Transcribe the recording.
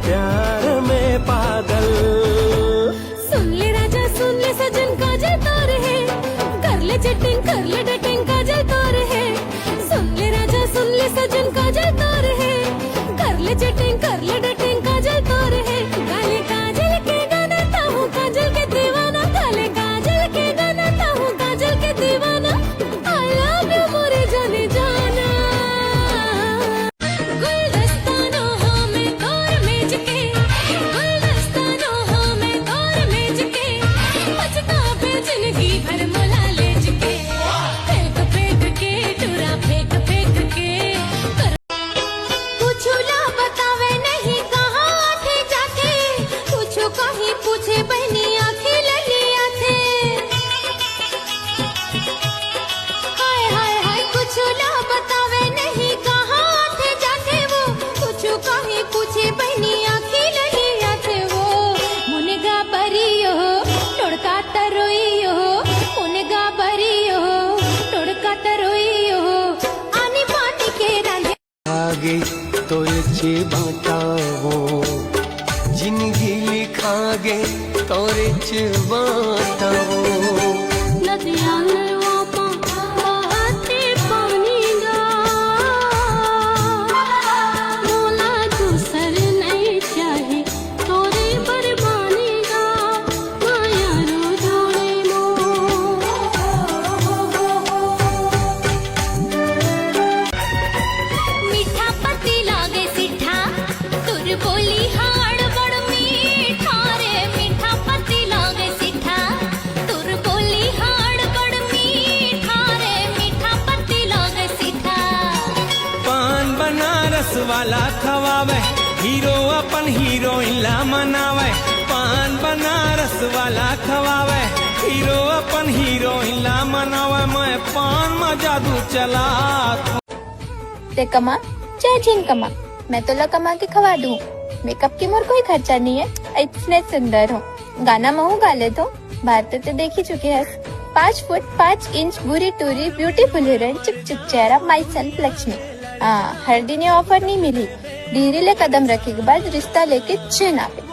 प्यार में पागल। सुन ले राजा सुन ले सजन काजल तोर है, कर ले चैटिंग कर ले डेटिंग काजल तोर है। सुन ले राजा सुन ले सजन काजल तोर है, कर ले चैटिंग कर ले डेटिंग काजल तोर है। काले काजल के गाना ता हूँ काजल के दीवाना, काले काजल के गाना ता हूँ काजल के दीवाना। I love you मोरे जाने जाना। गुलदस्तानो हाँ मैं तोर मेज के, गुलदस्तानो हाँ मैं तोर मेज के, बचता पे जिंदगी भर मोला लेज के। फेंक फेंक के टूरा फेंक फेंक के कुछ ना बतावे नहीं कहाँ थे जाके, कुछ कहीं पूछे बहनी आँखें ललिया थे। हाय हाय हाय कुछ ना बतावे नहीं कहाँ थे जाके वो, कुछ कहीं पूछे बहनी आँखें ललिया थे वो। मुनगा बरियो टोड़का तरोइयो, मुनगा बरियो टोड़का तरोइयो, आनी पानी के रांझे आगे तो ये बताओ, जिंदगी लिखागे तो बताओ। नदियाँ नलवा बहते पानी गा, मोला दूसर नहीं चाहे तोरे बरबानी गा, माया रो जोड़े मीठा पति लागे सिठा, तुर बोली हाड़ बड़ मीठा रे। मीठा पति लागे सिठा, तुर बोली हाड़ बड़ मीठा रे। मीठा पति लागे सिठा। पान बनारस वाला खवावे, हीरो अपन हीरोइन ला मनावे। पान बनारस वाला खवावे, हीरो अपन हीरोइन ला मनावे। मैं पान में जादू चला। ते कमा चाहे जिन कमा, मैं तो ला कमा के खवा दूँ। मेकअप की मोर कोई खर्चा नहीं है, इतने सुंदर हो। गाना महू गा ले तो भारत तो देख ही चुके हैं। 5 फुट 5 इंच बुरी टूरी ब्यूटीफुल हीरोइन चिक चिक चेहरा माई सेल्फ लक्ष्मी। हाँ हर दिन ये ऑफर नहीं मिली, धीरे ले कदम रखे के बाद रिश्ता लेके चैन आवे।